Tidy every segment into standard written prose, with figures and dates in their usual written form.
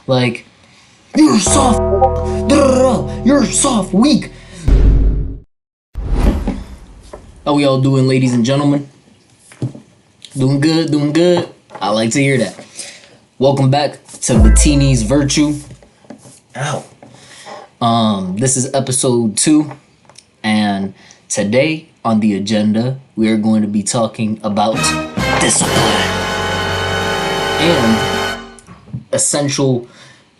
Like, you're soft, you're soft, weak. How we all doing, ladies and gentlemen? Doing good, doing good. I like to hear that. Welcome back to Vittini's Virtue. This is episode 2, and today on the agenda we are going to be talking about discipline and essential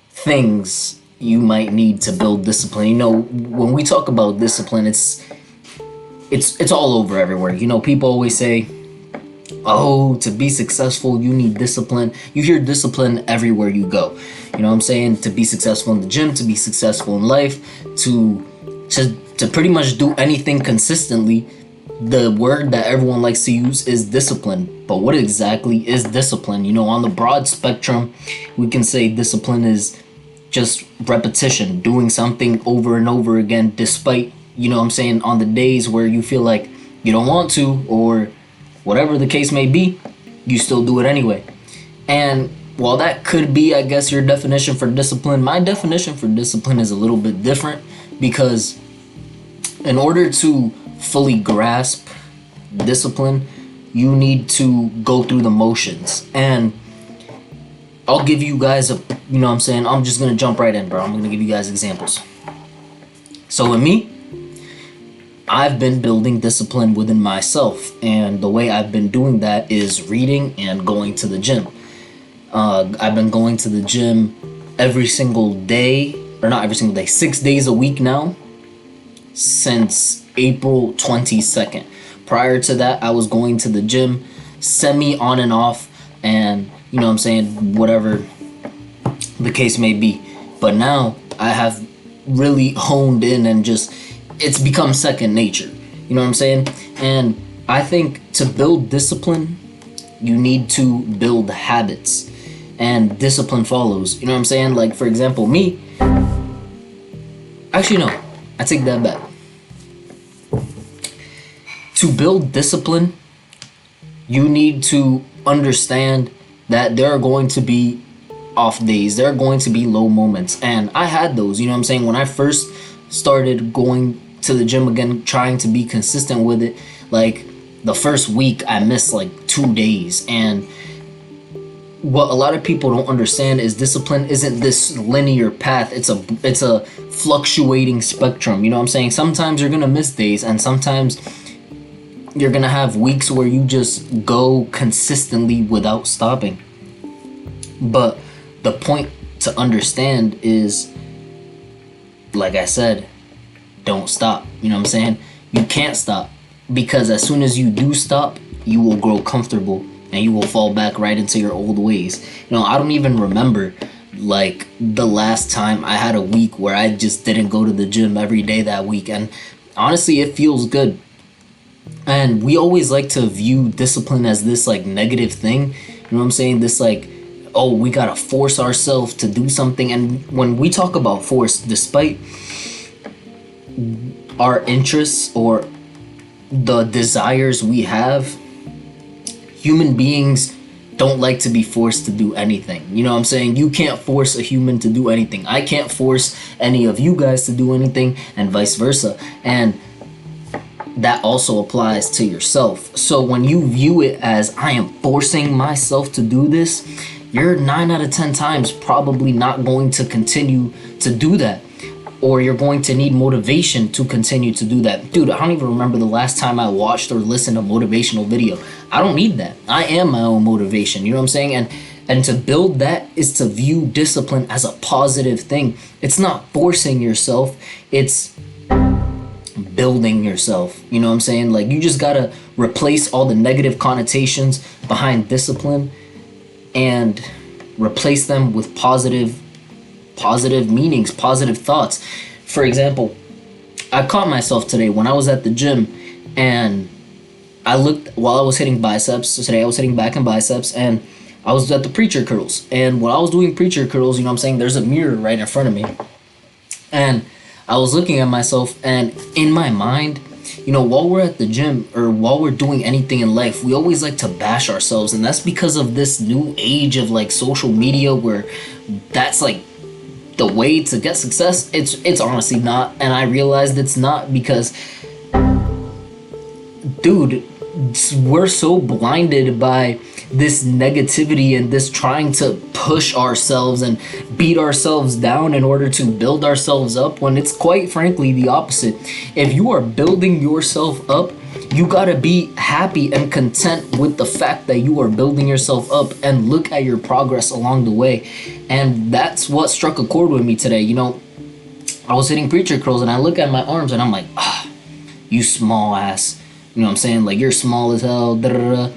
things you might need to build discipline. You know, when we talk about discipline, it's all over everywhere. You know, people always say, oh, to be successful, you need discipline. You hear discipline everywhere you go. You know what I'm saying? To be successful in the gym, to be successful in life, to pretty much do anything consistently, the word that everyone likes to use is discipline. But what exactly is discipline? You know, on the broad spectrum, we can say discipline is just repetition, doing something over and over again, despite, you know what I'm saying, on the days where you feel like you don't want to, or whatever the case may be, you still do it anyway. And while that could be, I guess, your definition for discipline, my definition for discipline is a little bit different, because in order to fully grasp discipline, you need to go through the motions. And I'll give you guys you know what I'm saying, I'm just going to jump right in, bro. I'm going to give you guys examples. So with me, I've been building discipline within myself, and the way I've been doing that is reading and going to the gym. I've been going to the gym every single day, or not every single day, 6 days a week now, since April 22nd. Prior to that, I was going to the gym semi on and off, and you know what I'm saying, whatever the case may be. But now I have really honed in and just, it's become second nature. You know what I'm saying? And I think to build discipline, you need to build habits, and discipline follows. You know what I'm saying? Like, for example, me, actually no, I take that back. To build discipline, you need to understand that there are going to be off days, there are going to be low moments, and I had those. You know what I'm saying? When I first started going to the gym again, trying to be consistent with it, like the first week I missed like 2 days. And what a lot of people don't understand is discipline isn't this linear path. It's a fluctuating spectrum. You know what I'm saying? Sometimes you're gonna miss days, and sometimes you're gonna have weeks where you just go consistently without stopping. But the point to understand is, like I said, don't stop. You know what I'm saying? You can't stop, because as soon as you do stop, you will grow comfortable and you will fall back right into your old ways. You know, I don't even remember like the last time I had a week where I just didn't go to the gym every day that week, and honestly, it feels good. And we always like to view discipline as this like negative thing. You know what I'm saying? This like, oh, we gotta force ourselves to do something. And when we talk about force, despite our interests or the desires we have, human beings don't like to be forced to do anything. You know what I'm saying? You can't force a human to do anything. I can't force any of you guys to do anything, and vice versa. And that also applies to yourself. So when you view it as, I am forcing myself to do this, you're 9 out of 10 times probably not going to continue to do that, or you're going to need motivation to continue to do that. Dude, I don't even remember the last time I watched or listened to a motivational video. I don't need that. I am my own motivation. You know what I'm saying? And to build that is to view discipline as a positive thing. It's not forcing yourself, it's building yourself. You know what I'm saying? Like, you just gotta replace all the negative connotations behind discipline and replace them with positive meanings, positive thoughts. For example, I caught myself today when I was at the gym, and I looked while I was hitting biceps. So today I was hitting back and biceps, and I was at the preacher curls. And when I was doing preacher curls, you know what I'm saying, there's a mirror right in front of me. And I was looking at myself, and in my mind, while we're at the gym or while we're doing anything in life, we always like to bash ourselves. And that's because of this new age of like social media where that's like the way to get success. It's honestly not. And I realized it's not because, dude, we're so blinded by this negativity and this trying to push ourselves and beat ourselves down in order to build ourselves up, when it's quite frankly the opposite. If you are building yourself up, you gotta be happy and content with the fact that you are building yourself up and look at your progress along the way. And that's what struck a chord with me today. I was hitting preacher curls and I look at my arms and I'm like, you small ass. You know what I'm saying? Like, you're small as hell. Da, da, da.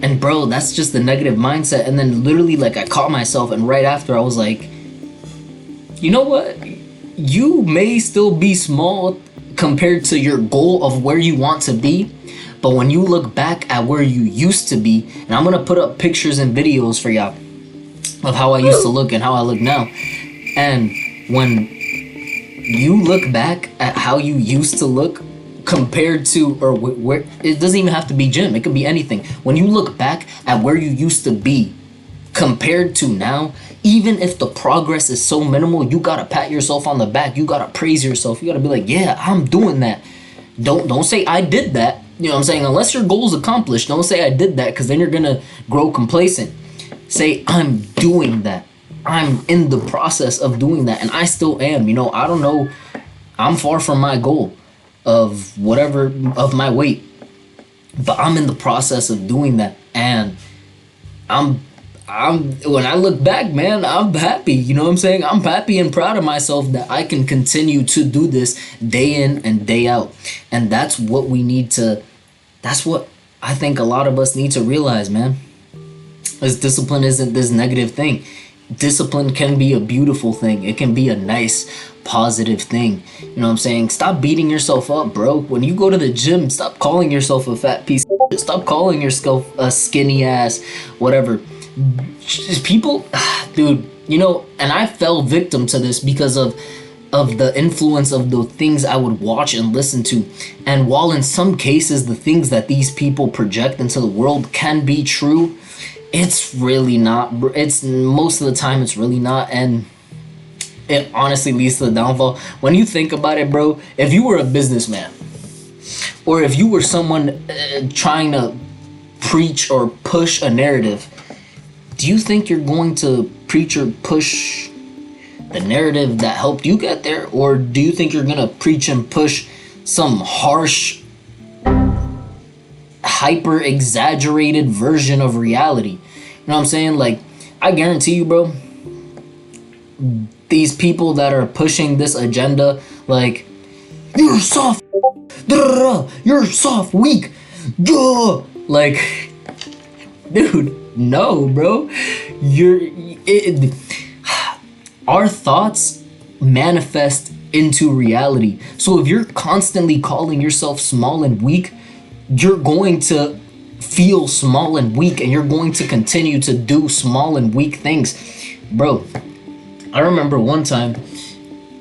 And bro, that's just the negative mindset. And then literally, like, I caught myself, and right after I was like, you know what? You may still be small compared to your goal of where you want to be, but when you look back at where you used to be, and I'm gonna put up pictures and videos for y'all of how I used to look and how I look now. And when you look back at how you used to look compared to, or where, it doesn't even have to be gym, it could be anything. When you look back at where you used to be compared to now, even if the progress is so minimal, you gotta pat yourself on the back. You gotta praise yourself. You gotta be like, yeah, I'm doing that. Don't say I did that. You know what I'm saying? Unless your goal's accomplished, don't say I did that, because then you're gonna grow complacent. Say I'm doing that. I'm in the process of doing that, and I still am. I don't know. I'm far from my goal of whatever, of my weight, but I'm in the process of doing that. And I'm when I look back, man, I'm happy. You know what I'm saying? I'm happy and proud of myself that I can continue to do this day in and day out. And that's what that's what I think a lot of us need to realize, man. Is discipline isn't this negative thing. Discipline can be a beautiful thing. It can be a nice, positive thing. You know what I'm saying? Stop beating yourself up, bro. When you go to the gym, stop calling yourself a fat piece of shit. Stop calling yourself a skinny ass, whatever. People, dude, and I fell victim to this because of the influence of the things I would watch and listen to. And while in some cases the things that these people project into the world can be true, it's really not. It's most of the time it's really not, and it honestly leads to the downfall. When you think about it, bro, if you were a businessman, or if you were someone trying to preach or push a narrative, do you think you're going to preach or push the narrative that helped you get there? Or do you think you're going to preach and push some harsh, hyper exaggerated version of reality? You know what I'm saying? Like, I guarantee you, bro, these people that are pushing this agenda, like, you're soft, you're soft, weak, like, dude, no, bro. Our thoughts manifest into reality. So if you're constantly calling yourself small and weak, you're going to feel small and weak, and you're going to continue to do small and weak things. Bro, I remember one time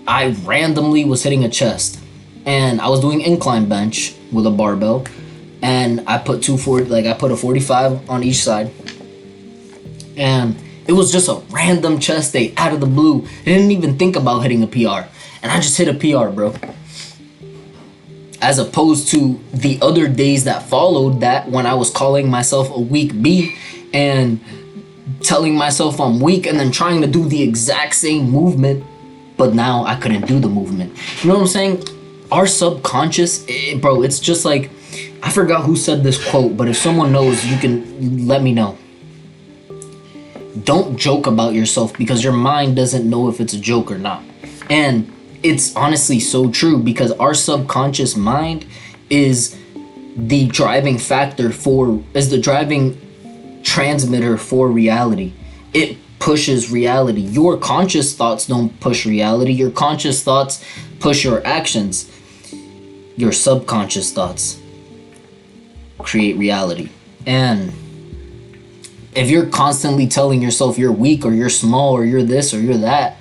I randomly was hitting a chest, and I was doing incline bench with a barbell, and I put I put a 45 on each side, and it was just a random chest day out of the blue. I didn't even think about hitting a PR, and I just hit a PR, bro. As opposed to the other days that followed that, when I was calling myself a weak B and telling myself I'm weak, and then trying to do the exact same movement, but now I couldn't do the movement. You know what I'm saying? Our subconscious, bro, it's just like, I forgot who said this quote, but if someone knows, you can let me know. Don't joke about yourself, because your mind doesn't know if it's a joke or not. And it's honestly so true, because our subconscious mind is the driving transmitter for reality. It pushes reality. Your conscious thoughts don't push reality. Your conscious thoughts push your actions. Your subconscious thoughts create reality. And if you're constantly telling yourself you're weak, or you're small, or you're this, or you're that,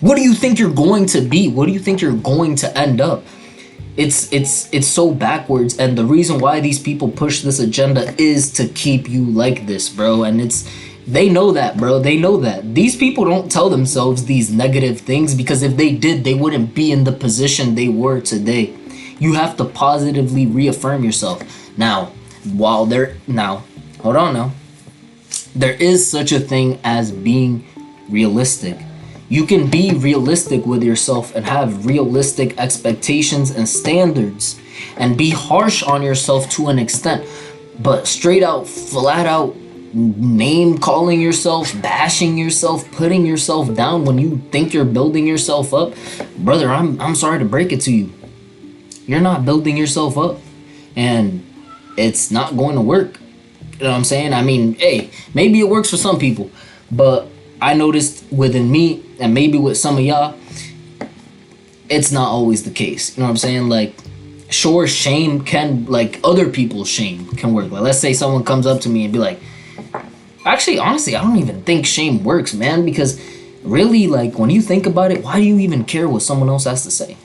what do you think you're going to be? What do you think you're going to end up? It's so backwards, and the reason why these people push this agenda is to keep you like this, bro. And they know that, bro. They know that. These people don't tell themselves these negative things, because if they did, they wouldn't be in the position they were today. You have to positively reaffirm yourself. Now, hold on now. There is such a thing as being realistic. You can be realistic with yourself and have realistic expectations and standards and be harsh on yourself to an extent. But straight out, flat out, name calling yourself, bashing yourself, putting yourself down when you think you're building yourself up, brother, I'm sorry to break it to you. You're not building yourself up. And it's not going to work. You know what I'm saying? I mean, hey, maybe it works for some people, but I noticed within me, and maybe with some of y'all, it's not always the case. You know what I'm saying? Like, sure, shame can, like, other people's shame can work. Like, let's say someone comes up to me and be like, actually, honestly, I don't even think shame works, man, because really, like, when you think about it, why do you even care what someone else has to say?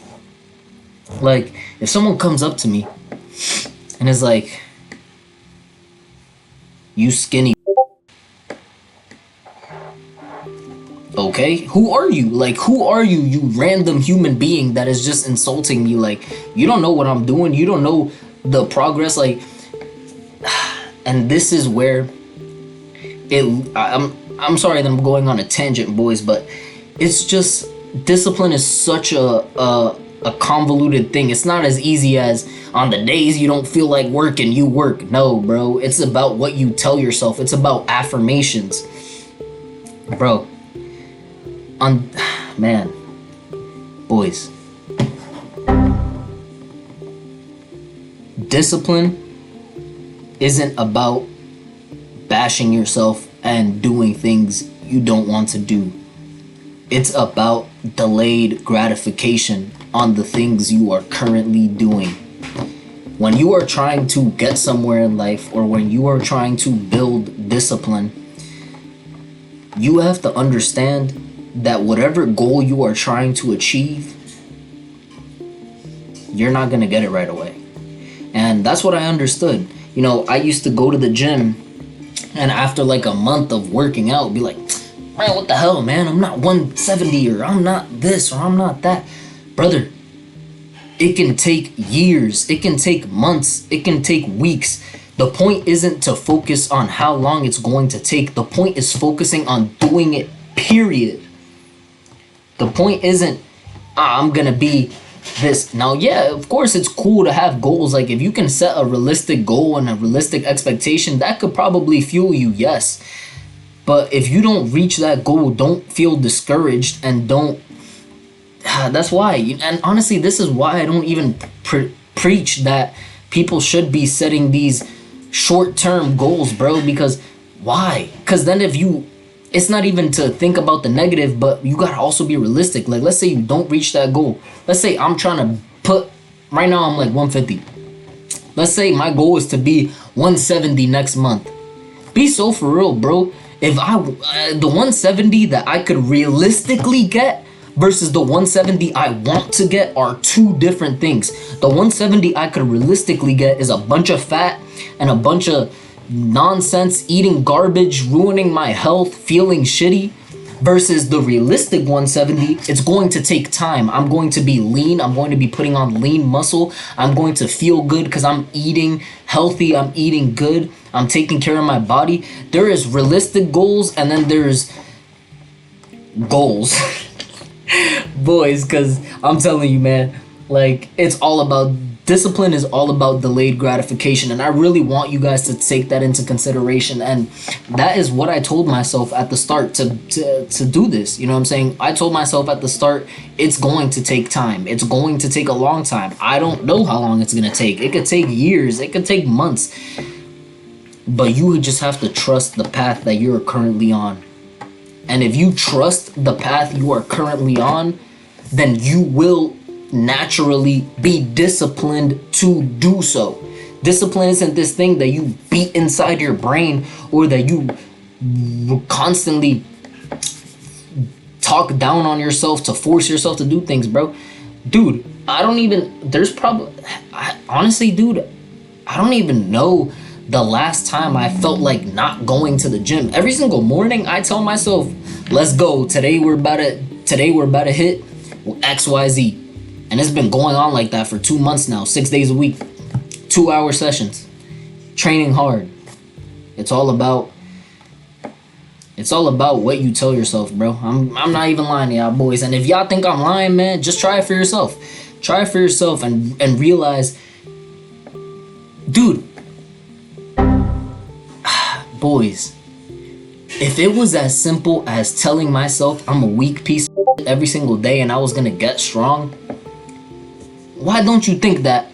Like, if someone comes up to me and is like, you skinny, okay, who are you? Like, who are you, you random human being that is just insulting me? Like, you don't know what I'm doing. You don't know the progress. Like, and this is where I'm sorry that I'm going on a tangent, boys, but it's just, discipline is such a convoluted thing. It's not as easy as on the days you don't feel like working, you work. No, bro. It's about what you tell yourself. It's about affirmations. Bro. Man. Boys. Discipline isn't about bashing yourself and doing things you don't want to do. It's about delayed gratification on the things you are currently doing. When you are trying to get somewhere in life, or when you are trying to build discipline, you have to understand that whatever goal you are trying to achieve, you're not going to get it right away. And that's what I understood. You know, I used to go to the gym, and after like a month of working out, be like, man, what the hell, man? I'm not 170, or I'm not this, or I'm not that. Brother, it can take years, it can take months, it can take weeks. The point isn't to focus on how long it's going to take. The point is focusing on doing it, period. The point isn't, I'm gonna be this. Now, yeah, of course, it's cool to have goals. Like, if you can set a realistic goal and a realistic expectation, that could probably fuel you, yes. But if you don't reach that goal, don't feel discouraged, and don't. That's why. And honestly, this is why I don't even preach that people should be setting these short-term goals, bro. Because why? Because then it's not even to think about the negative, but you gotta also be realistic. Like, let's say you don't reach that goal. Let's say I'm trying to right now I'm like 150. Let's say my goal is to be 170 next month. Be so for real, bro. If the 170 that I could realistically get versus the 170 I want to get are two different things. The 170 I could realistically get is a bunch of fat and a bunch of nonsense, eating garbage, ruining my health, feeling shitty, versus the realistic 170. It's going to take time. I'm going to be lean. I'm going to be putting on lean muscle. I'm going to feel good because I'm eating healthy. I'm eating good. I'm taking care of my body. There is realistic goals, and then there's goals. Boys, because I'm telling you, man, like, it's all about discipline, is all about delayed gratification, and I really want you guys to take that into consideration. And that is what I told myself at the start to do this. You know what I'm saying? I told myself at the start, it's going to take time. It's going to take a long time. I don't know how long it's going to take. It could take years. It could take months. But you would just have to trust the path that you're currently on. And if you trust the path you are currently on, then you will naturally be disciplined to do so. Discipline isn't this thing that you beat inside your brain, or that you constantly talk down on yourself to force yourself to do things, bro. Dude, I don't even, there's probably, honestly, dude, I don't even know the last time I felt like not going to the gym. Every single morning, I tell myself, let's go. Today we're about to hit XYZ. And it's been going on like that for 2 months now, 6 days a week, 2-hour sessions, training hard. It's all about what you tell yourself, bro. I'm not even lying to y'all boys. And if y'all think I'm lying, man, just try it for yourself. Try it for yourself and realize, dude, boys, if it was as simple as telling myself I'm a weak piece of shit every single day and I was gonna get strong, why don't you think that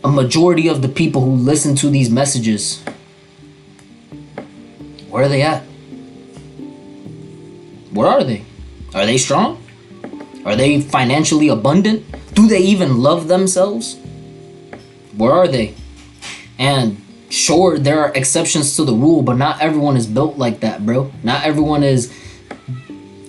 a majority of the people who listen to these messages, where are they at? Where are they? Are they strong? Are they financially abundant? Do they even love themselves? Where are they? And sure, there are exceptions to the rule, but not everyone is built like that, bro. Not everyone is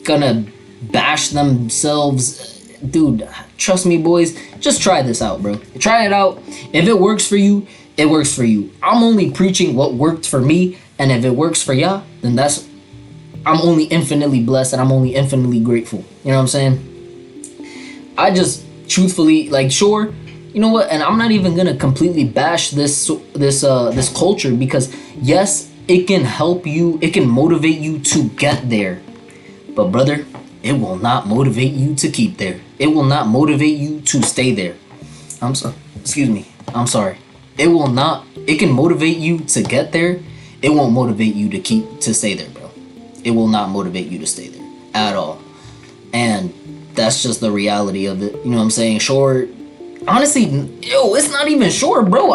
gonna bash themselves. Dude, trust me, boys, just try this out, bro. Try it out. If it works for you, it works for you. I'm only preaching what worked for me, and if it works for y'all, then I'm only infinitely blessed and I'm only infinitely grateful. You know what I'm saying? I just truthfully, like, sure, you know what? And I'm not even gonna completely bash this culture, because yes, it can help you, it can motivate you to get there, but brother, it will not motivate you to keep there. It will not motivate you to stay there. I'm sorry. Excuse me. I'm sorry. It will not. It can motivate you to get there. It won't motivate you to stay there, bro. It will not motivate you to stay there at all. And that's just the reality of it. You know what I'm saying? Sure. Honestly, it's not even sure, bro.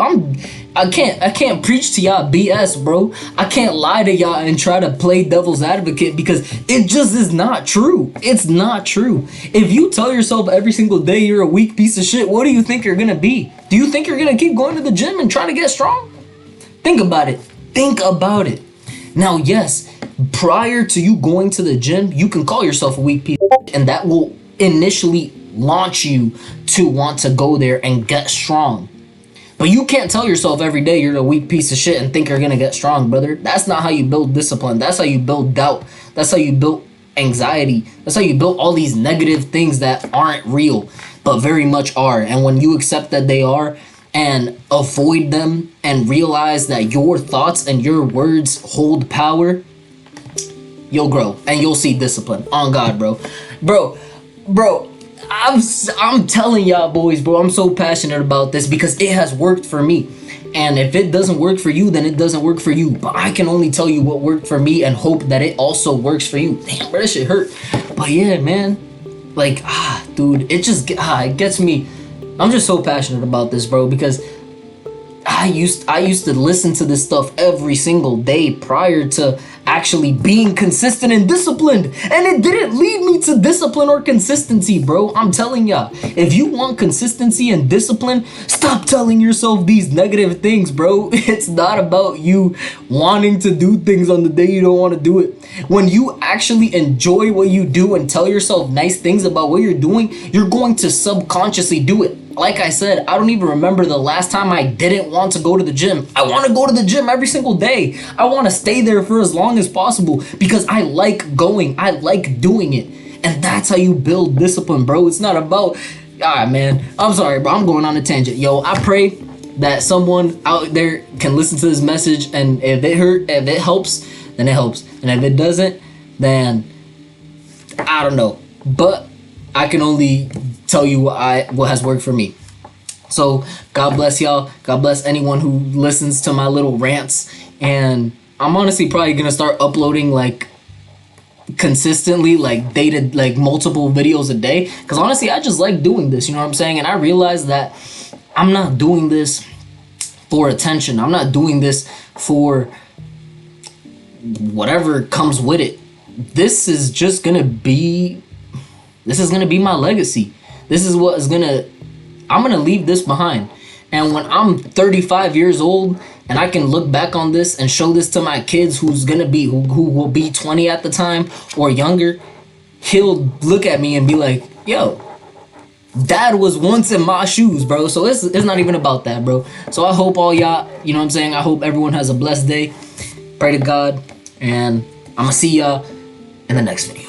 I can't preach to y'all BS, bro. I can't lie to y'all and try to play devil's advocate, because it just is not true. It's not true. If you tell yourself every single day you're a weak piece of shit, what do you think you're gonna be? Do you think you're gonna keep going to the gym and trying to get strong? Think about it. Think about it. Now, yes, prior to you going to the gym, you can call yourself a weak piece of shit, and that will initially launch you to want to go there and get strong. But you can't tell yourself every day you're a weak piece of shit and think you're gonna get strong, brother. That's not how you build discipline. That's how you build doubt. That's how you build anxiety. That's how you build all these negative things that aren't real, but very much are. And when you accept that they are and avoid them and realize that your thoughts and your words hold power, you'll grow and you'll see discipline. On God, bro. Bro, I'm telling y'all boys, bro, I'm so passionate about this because it has worked for me. And if it doesn't work for you, then it doesn't work for you. But I can only tell you what worked for me and hope that it also works for you. Damn, bro, that shit hurt. But yeah, man, like, dude, it gets me. I'm just so passionate about this, bro, because I used to listen to this stuff every single day prior to actually being consistent and disciplined, and it didn't lead me to discipline or consistency, bro. I'm telling ya, if you want consistency and discipline, stop telling yourself these negative things, bro. It's not about you wanting to do things on the day you don't want to do it. When you actually enjoy what you do and tell yourself nice things about what you're doing, you're going to subconsciously do it. Like I said, I don't even remember the last time I didn't want to go to the gym. I want to go to the gym every single day. I want to stay there for as long as possible because I like going. I like doing it. And that's how you build discipline, bro. It's not about, man, I'm sorry, bro. I'm going on a tangent. Yo, I pray that someone out there can listen to this message, and if it helps, then it helps. And if it doesn't, then I don't know. But I can only tell you what has worked for me. So God bless y'all. God bless anyone who listens to my little rants. And I'm honestly probably gonna start uploading like consistently, like dated, like multiple videos a day. Cause honestly, I just like doing this. You know what I'm saying? And I realize that I'm not doing this for attention. I'm not doing this for whatever comes with it. This is gonna be my legacy. This is what is I'm gonna leave this behind. And when I'm 35 years old and I can look back on this and show this to my kids who will be 20 at the time or younger, he'll look at me and be like, yo, dad was once in my shoes, bro. So it's not even about that, bro. So I hope all y'all, you know what I'm saying? I hope everyone has a blessed day. Pray to God. And I'm going to see y'all in the next video.